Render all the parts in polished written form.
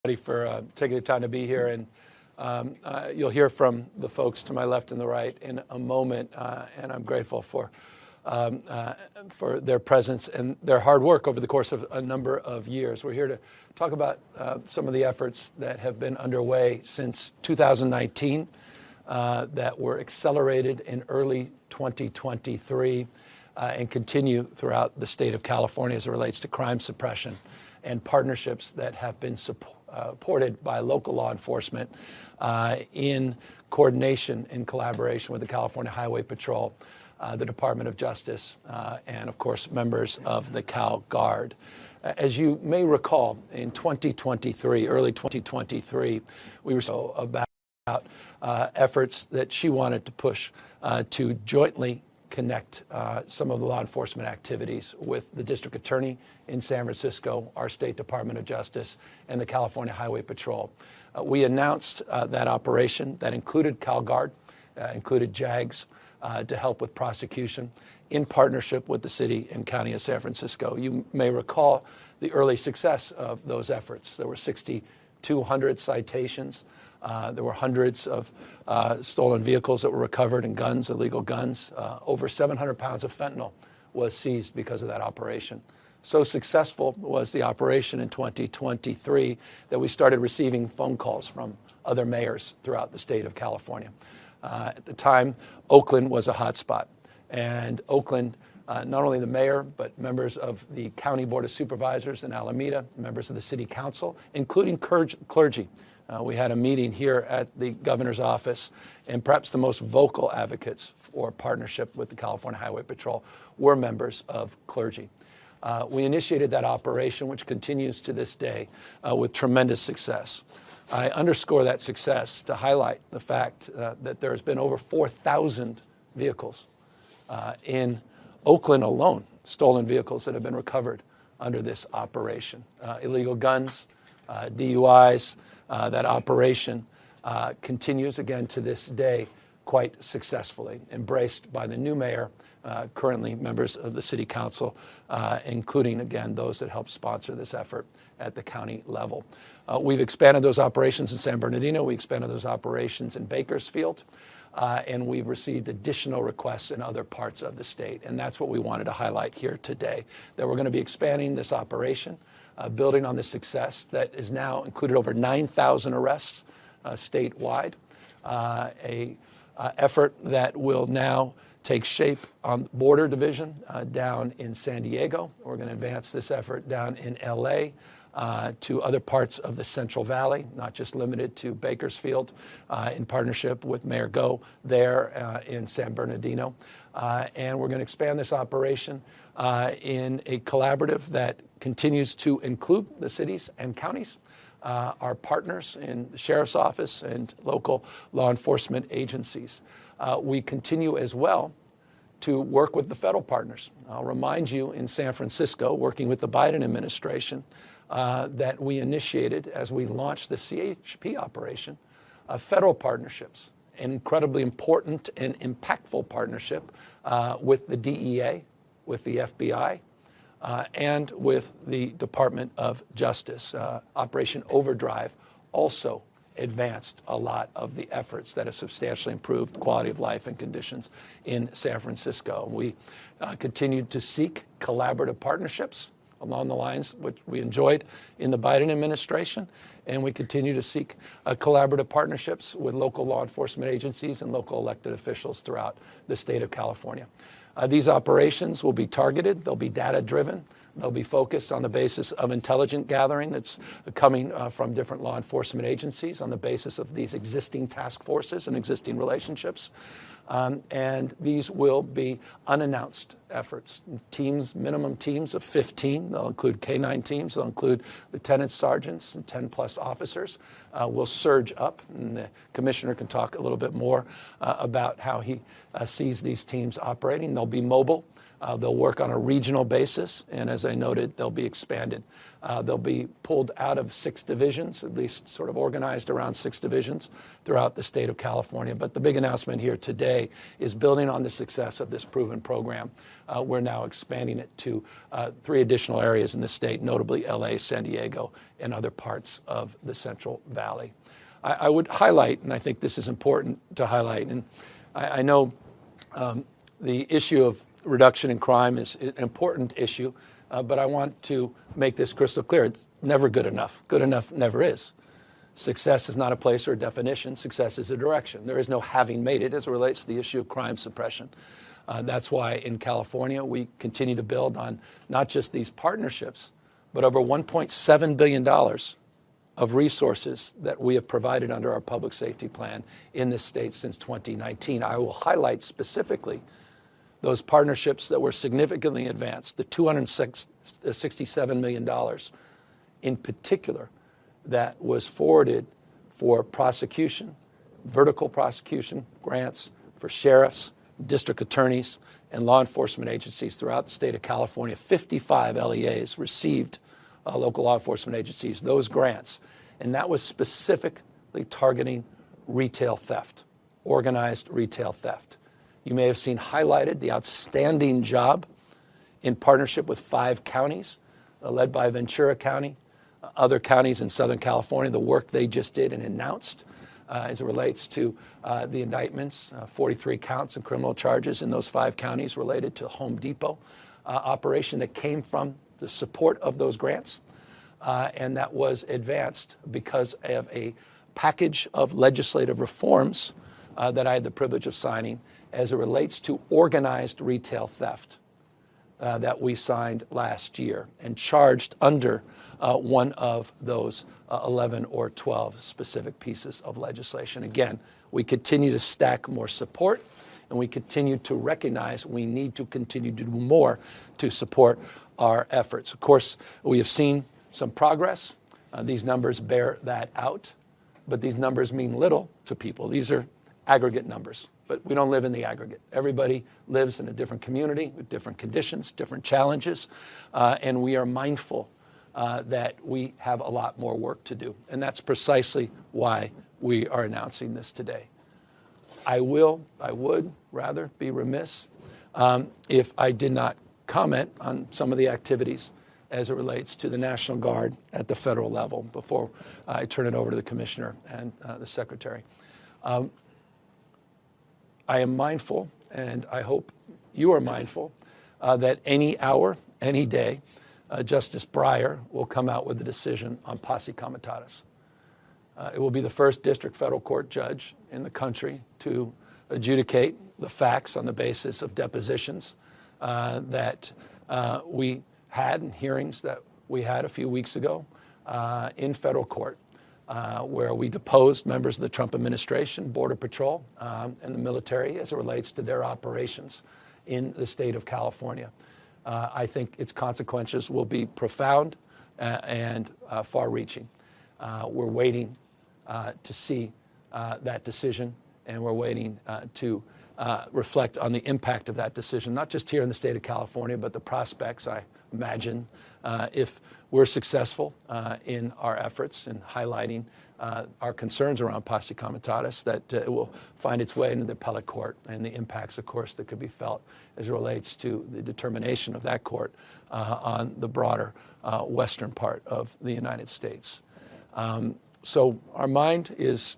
For taking the time to be here, and you'll hear from the folks to my left and the right in a moment, and I'm grateful for their presence and their hard work over the course of a number of years. We're here to talk about some of the efforts that have been underway since 2019 that were accelerated in early 2023 and continue throughout the state of California as it relates to crime suppression and partnerships that have been supported by local law enforcement in coordination and collaboration with the California Highway Patrol, the Department of Justice, and of course members of the Cal Guard. As you may recall, in 2023, early 2023, we were so about efforts that she wanted to push to jointly connect some of the law enforcement activities with the district attorney in San Francisco, our state Department of Justice, and the California Highway Patrol. We announced that operation that included CalGuard, included JAGs to help with prosecution in partnership with the city and county of San Francisco. You may recall the early success of those efforts. There were 6,200 citations. There were hundreds of stolen vehicles that were recovered and guns, illegal guns. Over 700 pounds of fentanyl was seized because of that operation. So successful was the operation in 2023 that we started receiving phone calls from other mayors throughout the state of California. At the time, Oakland was a hotspot. And Oakland, not only the mayor, but members of the County Board of Supervisors in Alameda, members of the city council, including clergy. We had a meeting here at the governor's office, and perhaps the most vocal advocates for partnership with the California Highway Patrol were members of clergy. We initiated that operation, which continues to this day with tremendous success. I underscore that success to highlight the fact that there has been over 4,000 vehicles in Oakland alone, stolen vehicles that have been recovered under this operation. Illegal guns, DUIs, that operation continues again to this day quite successfully, embraced by the new mayor, currently members of the city council, including, again, those that help sponsor this effort at the county level. We've expanded those operations in San Bernardino. We expanded those operations in Bakersfield. And we've received additional requests in other parts of the state. And that's what we wanted to highlight here today, that we're going to be expanding this operation, building on the success that is now included over 9,000 arrests statewide, a effort that will now take shape on border division down in San Diego. We're going to advance this effort down in LA to other parts of the Central Valley, not just limited to Bakersfield, in partnership with Mayor Go there in San Bernardino. And we're going to expand this operation in a collaborative that continues to include the cities and counties, our partners in the sheriff's office and local law enforcement agencies. We continue as well to work with the federal partners. I'll remind you, in San Francisco, working with the Biden administration, that we initiated as we launched the CHP operation, federal partnerships, an incredibly important and impactful partnership with the DEA, with the FBI, and with the Department of Justice. Operation Overdrive also advanced a lot of the efforts that have substantially improved quality of life and conditions in San Francisco. We continued to seek collaborative partnerships along the lines which we enjoyed in the Biden administration, and we continue to seek collaborative partnerships with local law enforcement agencies and local elected officials throughout the state of California. These operations will be targeted, they'll be data-driven, they'll be focused on the basis of intelligence gathering that's coming from different law enforcement agencies on the basis of these existing task forces and existing relationships. And these will be unannounced efforts. Teams, minimum teams of 15. They'll include K-9 teams. They'll include lieutenants, sergeants, and 10-plus officers. Will surge up, and the commissioner can talk a little bit more about how he sees these teams operating. They'll be mobile. They'll work on a regional basis, and as I noted, they'll be expanded. They'll be pulled out of 6 divisions, at least sort of organized around 6 divisions throughout the state of California. But the big announcement here today is building on the success of this proven program. We're now expanding it to 3 additional areas in the state, notably LA, San Diego, and other parts of the Central Valley. I would highlight, and I think this is important to highlight, and I know the issue of reduction in crime is an important issue, but I want to make this crystal clear. It's never good enough. Good enough never is. Success is not a place or a definition. Success is a direction. There is no having made it as it relates to the issue of crime suppression. That's why in California we continue to build on not just these partnerships, but over $1.7 billion of resources that we have provided under our public safety plan in this state since 2019. I will highlight specifically those partnerships that were significantly advanced, the $267 million in particular that was forwarded for prosecution, vertical prosecution grants for sheriffs, district attorneys, and law enforcement agencies throughout the state of California. 55 LEAs received, local law enforcement agencies, those grants. And that was specifically targeting retail theft, organized retail theft. You may have seen highlighted the outstanding job in partnership with 5 counties, led by Ventura County, other counties in Southern California, the work they just did and announced as it relates to the indictments, 43 counts and criminal charges in those 5 counties related to Home Depot operation that came from the support of those grants. And that was advanced because of a package of legislative reforms that I had the privilege of signing as it relates to organized retail theft that we signed last year and charged under one of those 11 or 12 specific pieces of legislation. Again, we continue to stack more support, and we continue to recognize we need to continue to do more to support our efforts. Of course, we have seen some progress. These numbers bear that out, but these numbers mean little to people. These are aggregate numbers, but we don't live in the aggregate. Everybody lives in a different community with different conditions, different challenges, and we are mindful that we have a lot more work to do. And that's precisely why we are announcing this today. I would rather be remiss if I did not comment on some of the activities as it relates to the National Guard at the federal level before I turn it over to the Commissioner and the Secretary. I am mindful, and I hope you are mindful, that any hour, any day, Justice Breyer will come out with a decision on posse comitatus. It will be the first district federal court judge in the country to adjudicate the facts on the basis of depositions that we had and hearings that we had a few weeks ago in federal court, where we deposed members of the Trump administration, Border Patrol, and the military as it relates to their operations in the state of California. I think its consequences will be profound and far-reaching. We're waiting to see that decision, and we're waiting to reflect on the impact of that decision, not just here in the state of California, but the prospects, I imagine, if we're successful in our efforts in highlighting our concerns around posse comitatus, that it will find its way into the appellate court, and the impacts, of course, that could be felt as it relates to the determination of that court on the broader western part of the United States. So our mind is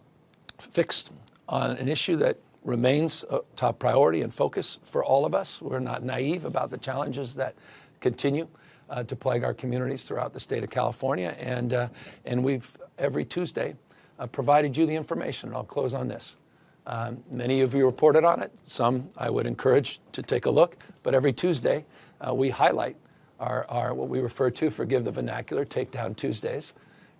fixed on an issue that remains a top priority and focus for all of us. We're not naive about the challenges that continue to plague our communities throughout the state of California. And we've, every Tuesday, provided you the information. And I'll close on this. Many of you reported on it. Some I would encourage to take a look. But every Tuesday, we highlight our what we refer to, forgive the vernacular, Takedown Tuesdays.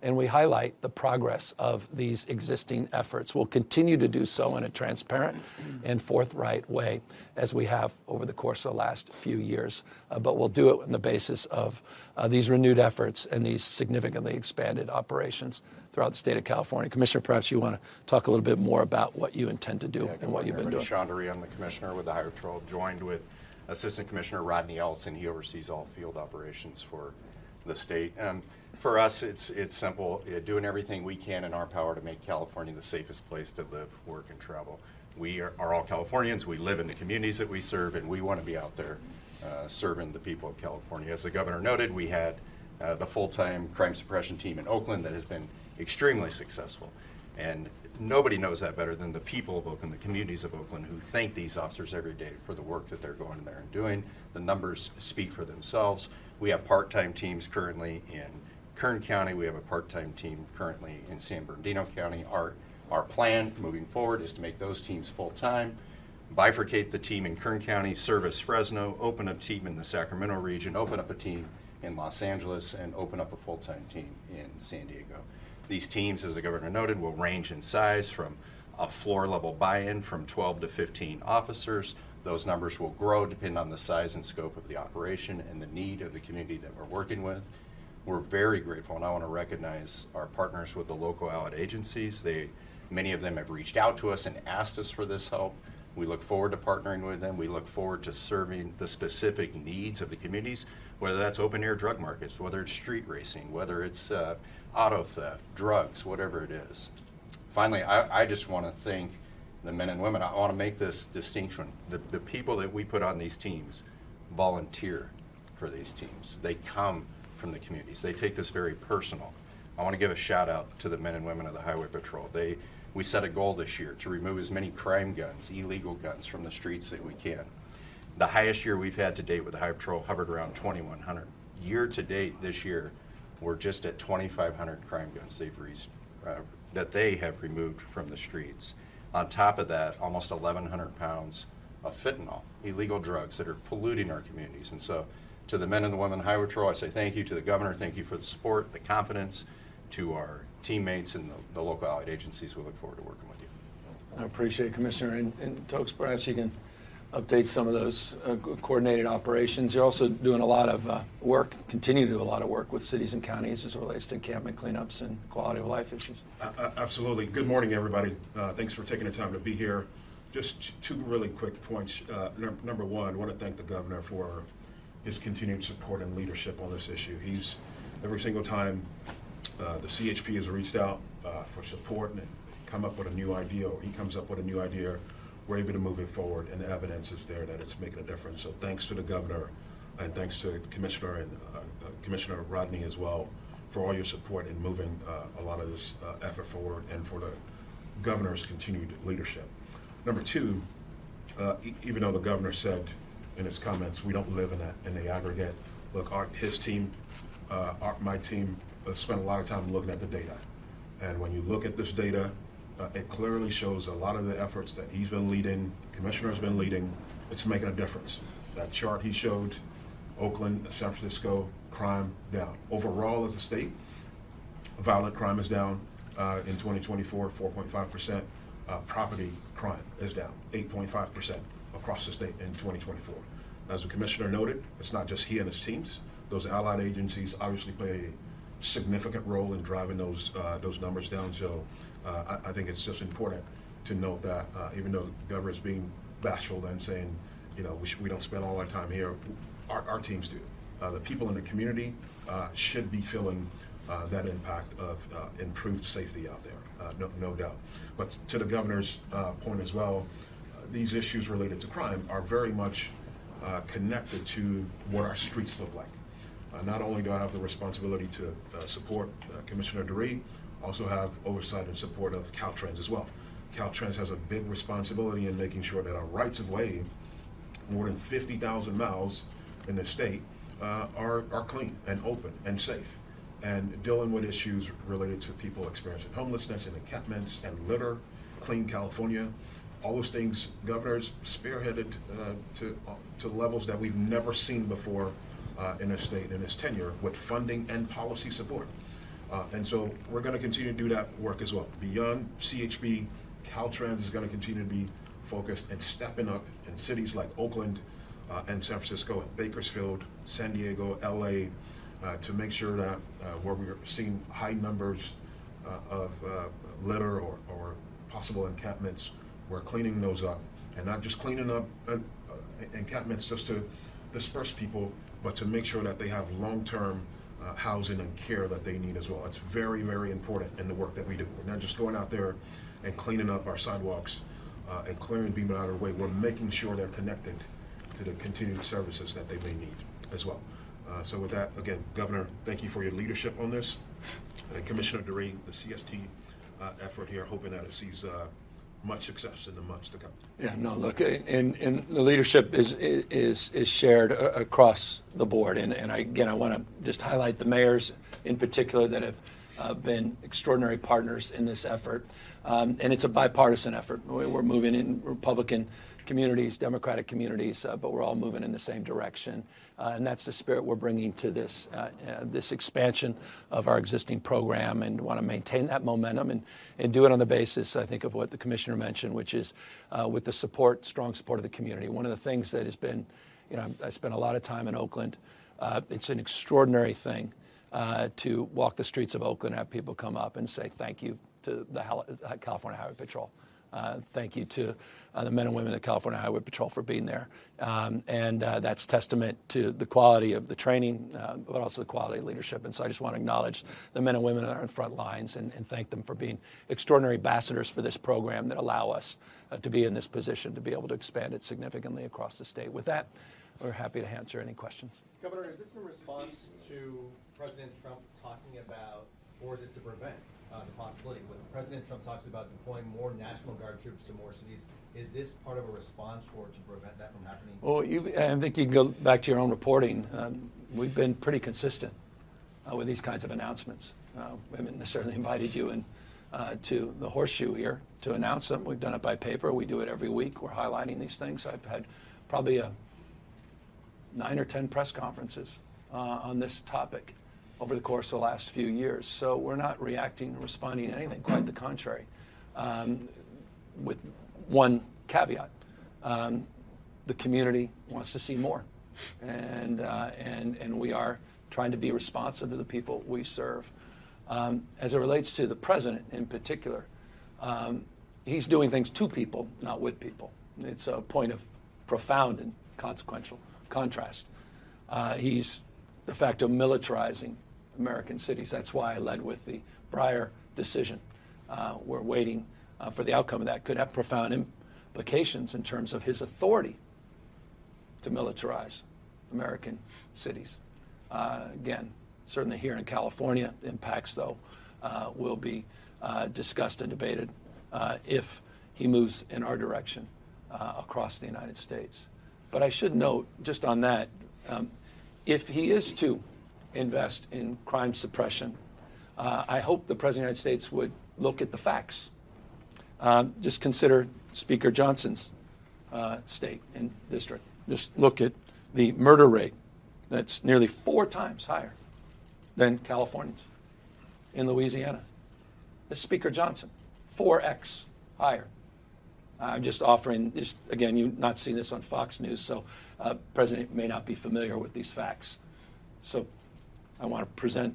And we highlight the progress of these existing efforts. We'll continue to do so in a transparent and forthright way, as we have over the course of the last few years. But we'll do it on the basis of these renewed efforts and these significantly expanded operations throughout the state of California. Commissioner, perhaps you want to talk a little bit more about what you intend to do and what you've been doing. Chandari, I'm the commissioner with the Higher Patrol, joined with Assistant Commissioner Rodney Ellison. He oversees all field operations for the state. For us, it's simple, doing everything we can in our power to make California the safest place to live, work, and travel. We are all Californians. We live in the communities that we serve, and we want to be out there serving the people of California. As the governor noted, we had the full-time crime suppression team in Oakland that has been extremely successful. And nobody knows that better than the people of Oakland, the communities of Oakland, who thank these officers every day for the work that they're going in there and doing. The numbers speak for themselves. We have part-time teams currently in Kern County. We have a part-time team currently in San Bernardino County. Our plan moving forward is to make those teams full-time, bifurcate the team in Kern County, service Fresno, open a team in the Sacramento region, open up a team in Los Angeles, and open up a full-time team in San Diego. These teams, as the governor noted, will range in size from a floor-level buy-in from 12 to 15 officers. Those numbers will grow depending on the size and scope of the operation and the need of the community that we're working with. We're very grateful, and I want to recognize our partners with the local allied agencies. Many of them have reached out to us and asked us for this help. We look forward to partnering with them. We look forward to serving the specific needs of the communities, whether that's open-air drug markets, whether it's street racing, whether it's auto theft, drugs, whatever it is. Finally, I just want to thank the men and women. I want to make this distinction. The people that we put on these teams volunteer for these teams. They come from the communities. They take this very personal. I want to give a shout out to the men and women of the Highway Patrol. We set a goal this year to remove as many crime guns, illegal guns, from the streets that we can. The highest year we've had to date with the Highway Patrol hovered around 2,100. Year to date this year, we're just at 2,500 crime guns that they have removed from the streets. On top of that, almost 1,100 pounds of fentanyl, illegal drugs that are polluting our communities. And so to the men and the women of the Highway Patrol, I say thank you. To the governor, thank you for the support, the confidence. To our teammates and the local allied agencies, we look forward to working with you. I appreciate it, Commissioner. And Tokes, perhaps you can update some of those coordinated operations. You're also doing a lot of work, continue to do a lot of work with cities and counties as it relates to encampment cleanups and quality of life issues. Absolutely. Good morning, everybody. Thanks for taking the time to be here. Just two really quick points. Number one, I want to thank the governor for his continued support and leadership on this issue. He's, every single time the CHP has reached out for support and come up with a new idea, or he comes up with a new idea, we're able to move it forward, and the evidence is there that it's making a difference. So thanks to the governor, and thanks to Commissioner and Commissioner Rodney as well for all your support in moving a lot of this effort forward, and for the governor's continued leadership. Number two, even though the governor said in his comments we don't live in the aggregate, look, his team, my team, spent a lot of time looking at the data. And when you look at this data, it clearly shows a lot of the efforts that he's been leading, the commissioner's been leading, it's making a difference. That chart he showed, Oakland, San Francisco, crime down. Overall as a state, violent crime is down in 2024, 4.5%. Property crime is down, 8.5% across the state in 2024. As the commissioner noted, it's not just he and his teams. Those allied agencies obviously play a significant role in driving those numbers down. So I think it's just important to note that even though the governor is being bashful and saying, you know, we don't spend all our time here, our teams do. The people in the community should be feeling that impact of improved safety out there, no doubt. But to the governor's point as well, these issues related to crime are very much connected to what our streets look like. Not only do I have the responsibility to support Commissioner DeRee, also have oversight and support of Caltrans as well. Caltrans has a big responsibility in making sure that our rights of way, more than 50,000 miles in the state, are clean and open and safe, and dealing with issues related to people experiencing homelessness and encampments and litter, Clean California. All those things, governor's spearheaded to levels that we've never seen before in this state in his tenure, with funding and policy support. And so we're going to continue to do that work as well. Beyond CHP, Caltrans is going to continue to be focused and stepping up in cities like Oakland and San Francisco, and Bakersfield, San Diego, LA, to make sure that where we're seeing high numbers of litter or possible encampments, we're cleaning those up, and not just cleaning up encampments just to disperse people, but to make sure that they have long-term housing and care that they need as well. It's very, very important in the work that we do. We're not just going out there and cleaning up our sidewalks and clearing people out of the way. We're making sure they're connected to the continued services that they may need as well. So with that, again, Governor, thank you for your leadership on this. And Commissioner DeRee, the CST effort here, hoping that it sees much success in the months to come. Yeah, no, look, and the leadership is shared across the board. And again, I want to just highlight the mayors in particular that have been extraordinary partners in this effort. And it's a bipartisan effort. We're moving in Republican communities, Democratic communities, but we're all moving in the same direction. And that's the spirit we're bringing to this expansion of our existing program, and want to maintain that momentum and do it on the basis, I think, of what the commissioner mentioned, which is with the strong support of the community. One of the things that has been, I spent a lot of time in Oakland. It's an extraordinary thing to walk the streets of Oakland and have people come up and say thank you to the California Highway Patrol. Thank you to the men and women of the California Highway Patrol for being there. And that's testament to the quality of the training, but also the quality of leadership. And so I just want to acknowledge the men and women that are in front lines and thank them for being extraordinary ambassadors for this program that allow us to be in this position to be able to expand it significantly across the state. With that, we're happy to answer any questions. Governor, is this in response to President Trump talking about, or is it to prevent the possibility? When President Trump talks about deploying more National Guard troops to more cities, is this part of a response or to prevent that from happening? Well, I think you can go back to your own reporting. We've been pretty consistent with these kinds of announcements. We haven't necessarily invited you in to the horseshoe here to announce them. We've done it by paper. We do it every week. We're highlighting these things. I've had probably 9 or 10 press conferences on this topic over the course of the last few years. So we're not reacting, responding to anything, quite the contrary. With one caveat, the community wants to see more. And we are trying to be responsive to the people we serve. As it relates to the president in particular, he's doing things to people, not with people. It's a point of profound and consequential contrast. He's de facto militarizing American cities. That's why I led with the Breyer decision. We're waiting for the outcome of that. Could have profound implications in terms of his authority to militarize American cities. Again, certainly here in California, the impacts, though, will be discussed and debated if he moves in our direction across the United States. But I should note, just on that, if he is to invest in crime suppression, I hope the President of the United States would look at the facts. Just consider Speaker Johnson's state and district. Just look at the murder rate. That's nearly 4 times higher than Californians in Louisiana. This is Speaker Johnson, 4x higher. I'm just offering, again, you've not seen this on Fox News, so President may not be familiar with these facts. So I want to present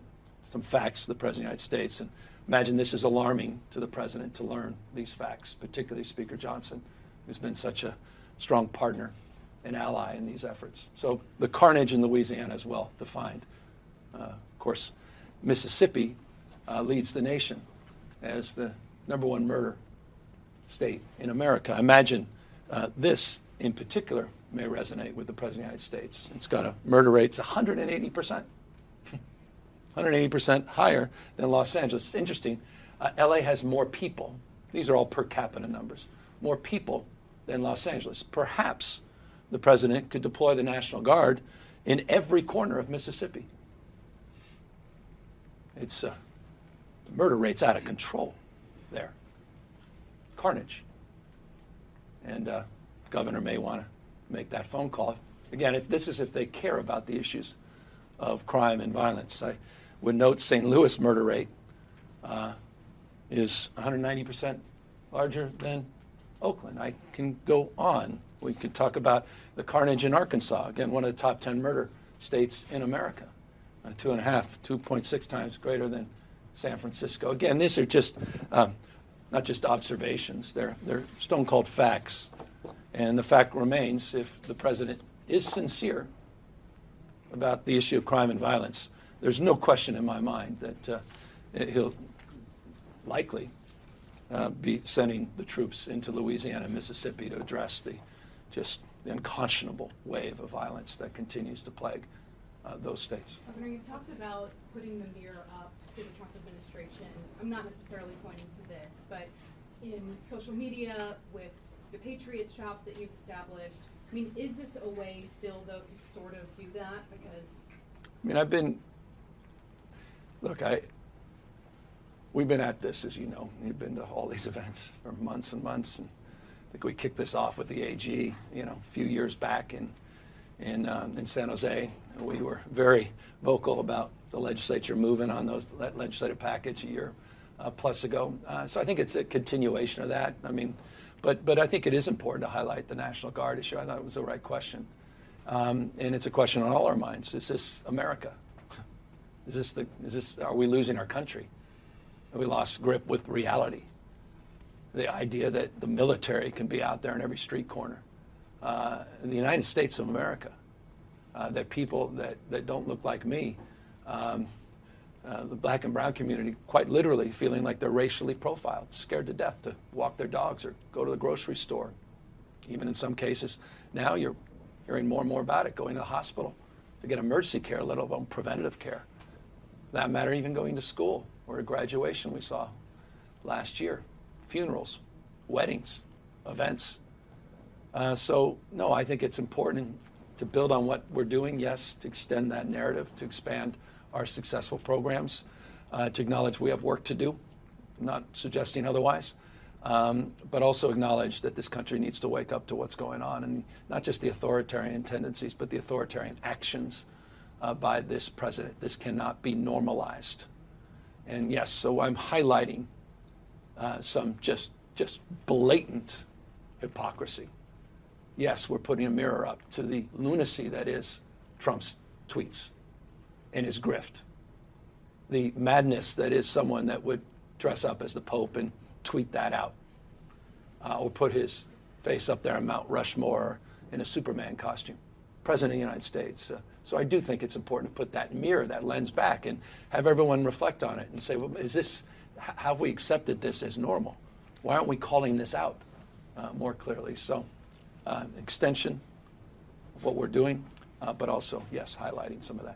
some facts to the President of the United States. And imagine this is alarming to the President to learn these facts, particularly Speaker Johnson, who's been such a strong partner and ally in these efforts. So the carnage in Louisiana is well defined. Of course, Mississippi leads the nation as the #1 murder state in America. Imagine this in particular may resonate with the President of the United States. It's got a murder rate 180%. 180% higher than Los Angeles. It's interesting. LA has more people. These are all per capita numbers. More people than Los Angeles. Perhaps the president could deploy the National Guard in every corner of Mississippi. It's the murder rate's out of control there. Carnage. And governor may want to make that phone call. Again, if they care about the issues of crime and violence. I would note St. Louis murder rate is 190% larger than Oakland. I can go on. We could talk about the carnage in Arkansas. Again, one of the top 10 murder states in America. 2.6 times greater than San Francisco. Again, these are just not just observations. They're stone-cold facts. And the fact remains, if the president is sincere about the issue of crime and violence, there's no question in my mind that he'll likely be sending the troops into Louisiana and Mississippi to address the unconscionable wave of violence that continues to plague those states. Governor, you've talked about putting the mirror up to the Trump administration. I'm not necessarily pointing to this, but in social media with the Patriot Shop that you've established, I mean, is this a way still, though, to sort of do that? Because we've been at this, as you know. We've been to all these events for months and months, and I think we kicked this off with the AG, a few years back in San Jose. We were very vocal about the legislature moving on that legislative package a year plus ago. So I think it's a continuation of that. I mean, but I think it is important to highlight the National Guard issue. I thought it was the right question, and it's a question on all our minds. Is this America? Are we losing our country? Have we lost grip with reality? The idea that the military can be out there in every street corner. In the United States of America, that people that don't look like me, the black and brown community, quite literally feeling like they're racially profiled, scared to death to walk their dogs or go to the grocery store. Even in some cases, now you're hearing more and more about it, going to the hospital to get emergency care, let alone preventative care. For that matter, even going to school or a graduation we saw last year, funerals, weddings, events. So, no, I think it's important to build on what we're doing, yes, to extend that narrative, to expand our successful programs, to acknowledge we have work to do, not suggesting otherwise, but also acknowledge that this country needs to wake up to what's going on, and not just the authoritarian tendencies, but the authoritarian actions by this president. This cannot be normalized. And yes, so I'm highlighting some just blatant hypocrisy. Yes, we're putting a mirror up to the lunacy that is Trump's tweets and his grift. The madness that is someone that would dress up as the Pope and tweet that out, or put his face up there on Mount Rushmore in a Superman costume. President of the United States. So I do think it's important to put that mirror, that lens back, and have everyone reflect on it and say, well, have we accepted this as normal? Why aren't we calling this out more clearly? So extension of what we're doing, but also, yes, highlighting some of that.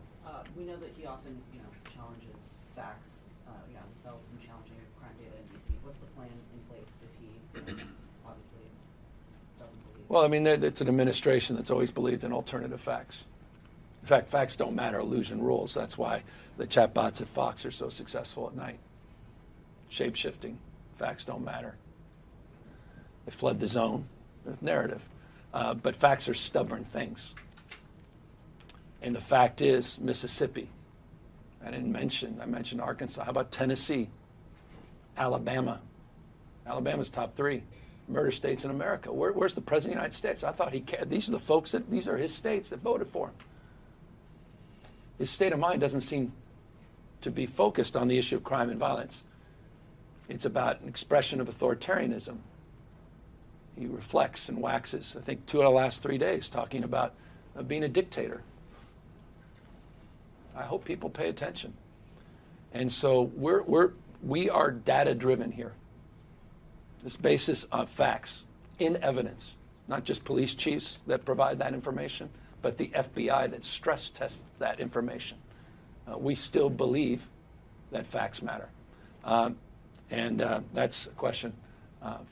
We know that he often, challenges facts. We saw him challenging crime data in D.C. What's the plan in place if he obviously doesn't believe? Well, I mean, it's an administration that's always believed in alternative facts. In fact, facts don't matter, illusion rules. That's why the chatbots at Fox are so successful at night. Shape-shifting, facts don't matter. They flood the zone with narrative. But facts are stubborn things. And the fact is, Mississippi, I mentioned Arkansas. How about Tennessee? Alabama. Alabama's top 3 murder states in America. Where's the President of the United States? I thought he cared. These are his states that voted for him. His state of mind doesn't seem to be focused on the issue of crime and violence. It's about an expression of authoritarianism. He reflects and waxes, I think, 2 of the last 3 days, talking about being a dictator. I hope people pay attention. And so we are data-driven here. This basis of facts, in evidence, not just police chiefs that provide that information, but the FBI that stress tests that information. We still believe that facts matter. And that's a question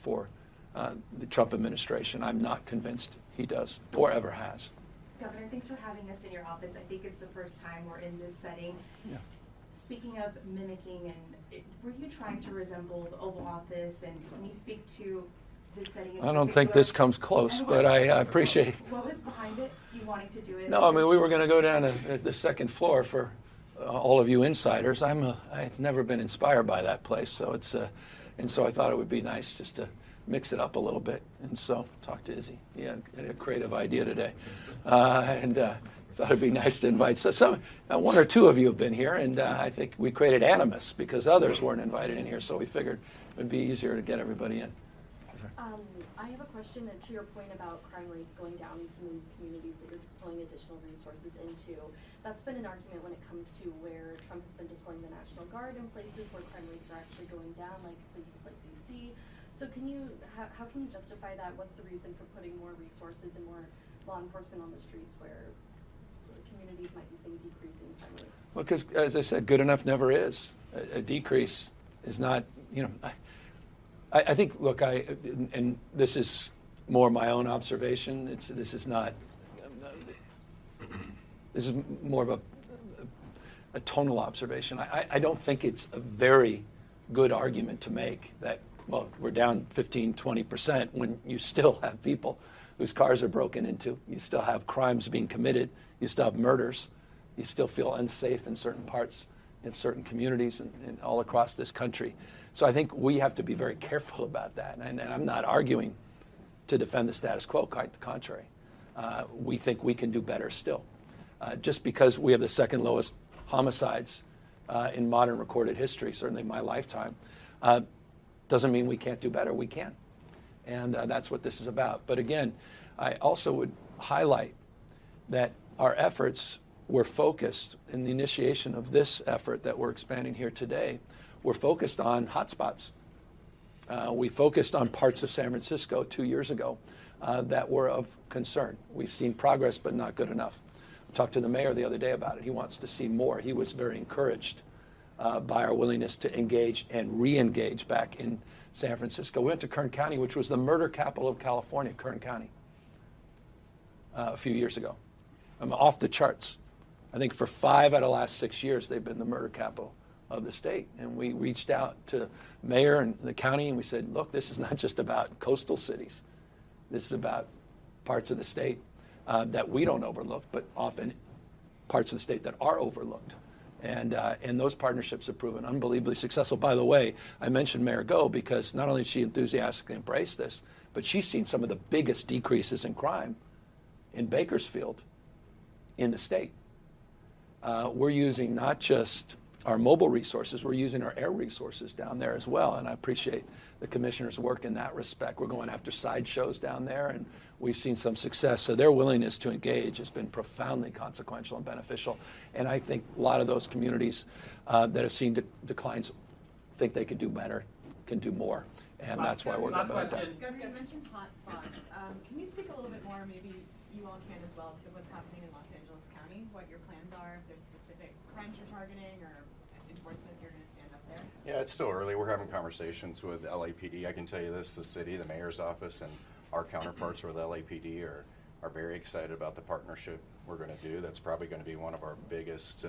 for the Trump administration. I'm not convinced he does or ever has. Governor, thanks for having us in your office. I think it's the first time we're in this setting. Yeah. Speaking of mimicking, were you trying to resemble the Oval Office? And can you speak to this setting in I don't think this comes close, but I appreciate. What was behind it? You wanting to do it? No, I mean, we were going to go down to the second floor for all of you insiders. I've never been inspired by that place, so and so I thought it would be nice just to mix it up a little bit. And so talk to Izzy. He had a creative idea today, and thought it'd be nice to invite some. 1 or 2 of you have been here, and I think we created animus because others weren't invited in here. So we figured it would be easier to get everybody in. I have a question to your point about crime rates going down in some of these communities that you're deploying additional resources into. That's been an argument when it comes to where Trump has been deploying the National Guard in places where crime rates are actually going down, like places like DC. So how can you justify that? What's the reason for putting more resources and more law enforcement on the streets where communities might be seeing decreasing crime rates? Well, because, as I said, good enough never is. A decrease is not, I think, look, and this is more my own observation. This is more of a tonal observation. I don't think it's a very good argument to make that, well, we're down 15, 20% when you still have people whose cars are broken into. You still have crimes being committed. You still have murders. You still feel unsafe in certain parts, in certain communities and all across this country. So I think we have to be very careful about that. And I'm not arguing to defend the status quo, quite the contrary. We think we can do better still. Just because we have the second lowest homicides in modern recorded history, certainly my lifetime, doesn't mean we can't do better. We can. And that's what this is about. But again, I also would highlight that our efforts were focused in the initiation of this effort that we're expanding here today. We're focused on hotspots. We focused on parts of San Francisco 2 years ago that were of concern. We've seen progress, but not good enough. I talked to the mayor the other day about it. He wants to see more. He was very encouraged by our willingness to engage and re-engage back in San Francisco. We went to Kern County, which was the murder capital of California, Kern County, a few years ago. I'm off the charts. I think for 5 out of the last 6 years, they've been the murder capital of the state. And we reached out to mayor and the county, and we said, look, this is not just about coastal cities. This is about parts of the state that we don't overlook, but often parts of the state that are overlooked. And those partnerships have proven unbelievably successful. By the way, I mentioned Mayor Go because not only did she enthusiastically embrace this, but she's seen some of the biggest decreases in crime in Bakersfield in the state. We're using not just our mobile resources, we're using our air resources down there as well, and I appreciate the commissioner's work in that respect. We're going after sideshows down there, and we've seen some success. So their willingness to engage has been profoundly consequential and beneficial, and I think a lot of those communities that have seen declines think they can do better, can do more, and that's why we're going about that. Governor, you mentioned hotspots. Can you speak a little bit more, maybe you all can as well, to what's happening in Los Angeles County, what your plans are, if there's specific crimes you're targeting or enforcement you're going to stand up there? Yeah, it's still early. We're having conversations with LAPD. I can tell you this, the city, the mayor's office, and our counterparts with LAPD are very excited about the partnership we're going to do. That's probably going to be one of our biggest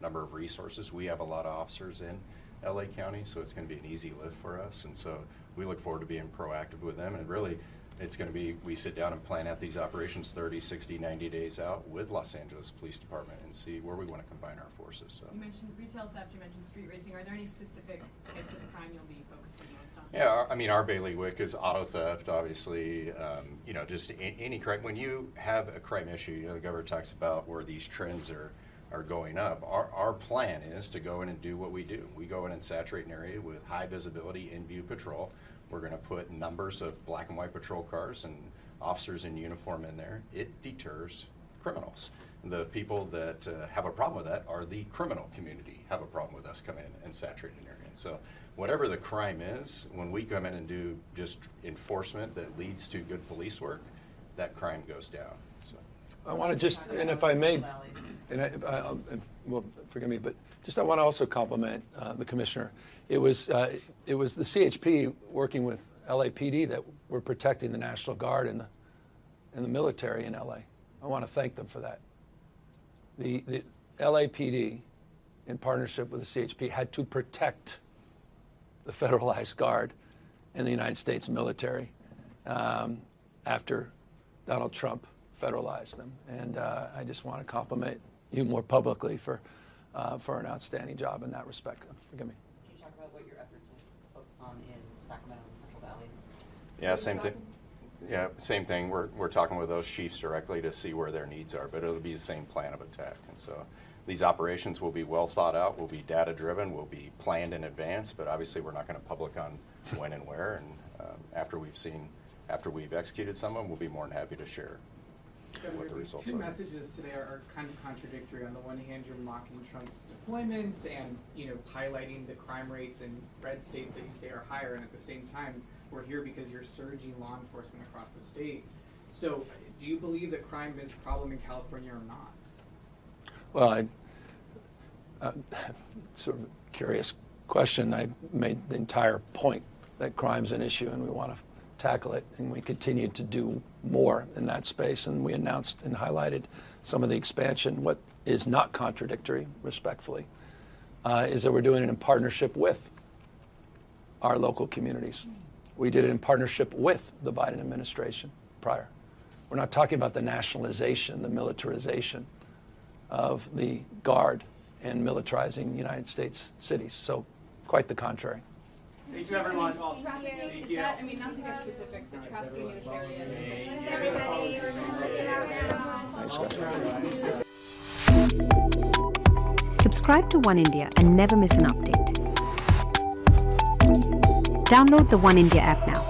number of resources. We have a lot of officers in LA County, so it's going to be an easy lift for us. And so we look forward to being proactive with them. And really, it's going to be, we sit down and plan out these operations 30, 60, 90 days out with Los Angeles Police Department and see where we want to combine our forces. So. You mentioned retail theft, you mentioned street racing. Are there any specific types of crime you'll be focusing most on? Yeah, I mean, our bailiwick is auto theft, obviously, just any crime. When you have a crime issue, the governor talks about where these trends are going up. Our plan is to go in and do what we do. We go in and saturate an area with high visibility in-view patrol. We're going to put numbers of black and white patrol cars and officers in uniform in there. It deters criminals. The people that have a problem with that are the criminal community have a problem with us coming in and saturating an area. So whatever the crime is, when we come in and do just enforcement that leads to good police work, that crime goes down. So I want to just, and if I may, well, forgive me, but just I want to also compliment the commissioner. It was the CHP working with LAPD that were protecting the National Guard and the military in LA. I want to thank them for that. The LAPD, in partnership with the CHP, had to protect the federalized guard and the United States military after Donald Trump federalized them. And I just want to compliment you more publicly for an outstanding job in that respect. Forgive me. Can you talk about what your efforts will focus on in Sacramento and the Central Valley? yeah, same thing. Yeah, same thing. We're talking with those chiefs directly to see where their needs are, but it'll be the same plan of attack. And so these operations will be well thought out, will be data driven, will be planned in advance, but obviously we're not going to public on when and where. And after we've executed some of them, we'll be more than happy to share what the These results two are. messages today are kind of contradictory. On the one hand, you're mocking Trump's deployments and, you know, highlighting the crime rates in red states that you say are higher, and at the same time, we're here because you're surging law enforcement across the state. So, do you believe that crime is a problem in California or not? Well, sort of a curious question. I made the entire point that crime's an issue and we want to tackle it, and we continue to do more in that space, and we announced and highlighted some of the expansion. What is not contradictory, respectfully, is that we're doing it in partnership with our local communities. We did it in partnership with the Biden administration prior. We're not talking about the nationalization, the militarization of the Guard and militarizing United States cities. So quite the contrary. Thank you, everyone. Trafficking, Thank is you. that, I mean, not to get specific, but trafficking in this area. Thanks, guys. Subscribe to One India and never miss an update. Download the One India app now.